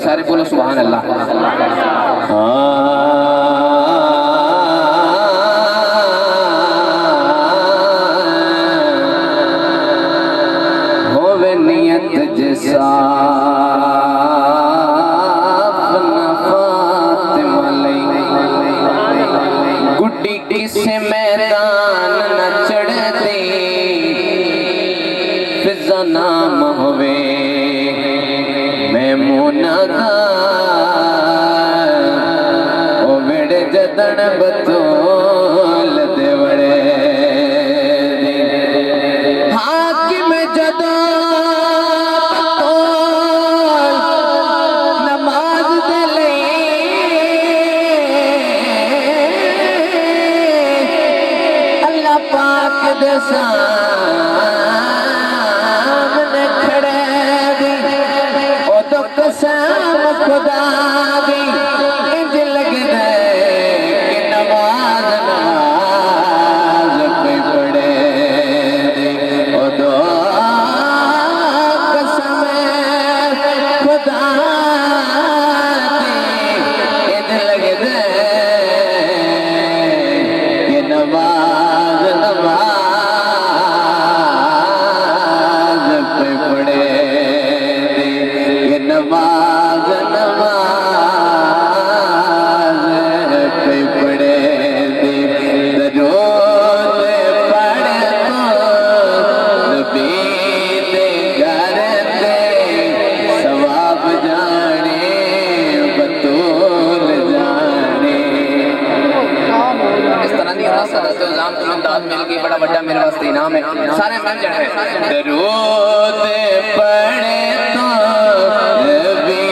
سارے بولو سبحان اللہ. ہووے نیت جسا کسے میدان نہ چڑھتی فضا نام ہوئے میمونہ دا او میڑے جدن بطول دے وڑے حاکم جدن سامنے کھڑے دی او تو قسم خدا دی انج لگ دے کہ نماز پہ پڑے دی او تو قسم خدا دی انج لگ دے کہ نماز پڑے یہ نماز پہ پڑے درود پڑھ تو نبی دے گھر دے ثواب جانے بطول جانے. اس طرح نہیں اللہ صدر سے عظام کی امداد مل گئی بڑا بڑا میرے واسطے انعام ہے سارے مل جائے. درود پڑھے تو نبی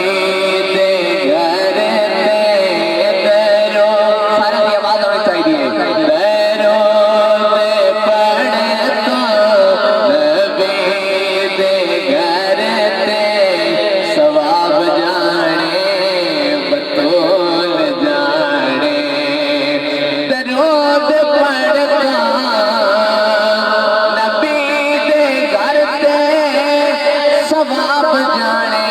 دے گھر دے درود سارے دی آواز ہونی چاہیے. درود پڑھے تو نبی دے گھر دے ثواب جانے بطول جانے. درود پڑھتا نبی دے گھر دے ثواب جانے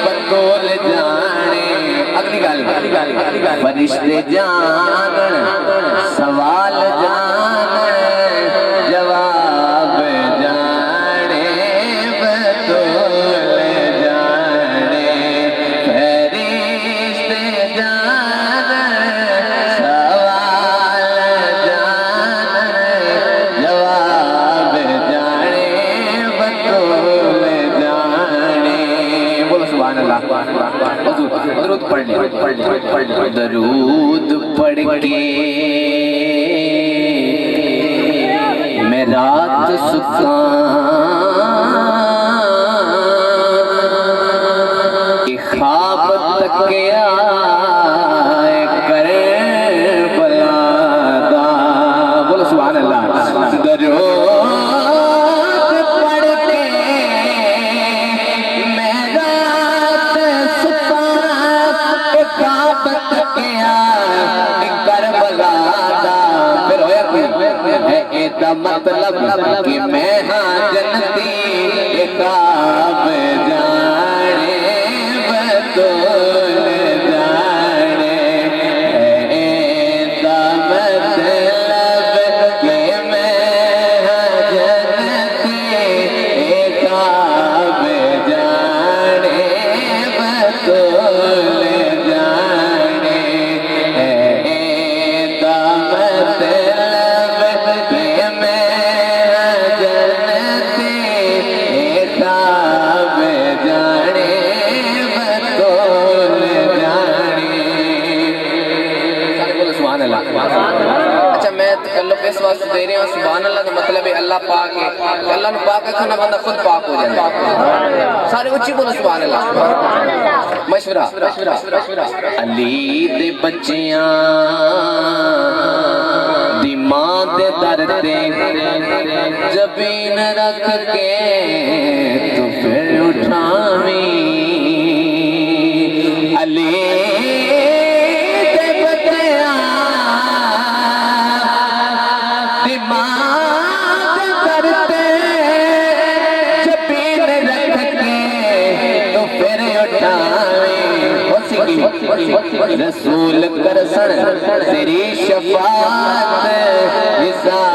بطول جانے. اگلی گالی فرشتے جانن سوال جانن جواب جانے بطول جانے. فرشتے جانن سوال جانن جواب جانے بطول جانے. بولو سبحان اللہ. درود پڑھ لیں. درود پڑھ کے میں رات سکھاں خواب تکیا کربلا دا. بولو سبحان اللہ. درود پڑھ کے میں رات سکھاں خواب تکیا کربلا دا. پھر ہویا ہے ایدہ مطلب کہ میں ہاں جنتی خواب جانے بطول جانے. ایدہ مطلب کہ میں ہاں جنتی خواب جانے بطول جانے. ایدہ مطلب کہ میں ہاں جنتی خواب جانے بطول جانے. سبحان اللہ. اچھا میں تکلف اس واسطے دے رہا ہوں سبحان اللہ کا مطلب ہے اللہ پاک ہے. اللہ نے پاک رکھنا بندہ خود پاک ہو جائے. سارے اچھی بولو سبحان اللہ. مشورہ علی دے بچیاں دی ماں دے در دے جبین رکھ کے تو پھر اٹھاویں. علی دے بچیاں دی ماں دے در دے جبین رکھ کے تو پھر اٹھاویں. رسول کرسن تیری شفاعت وصال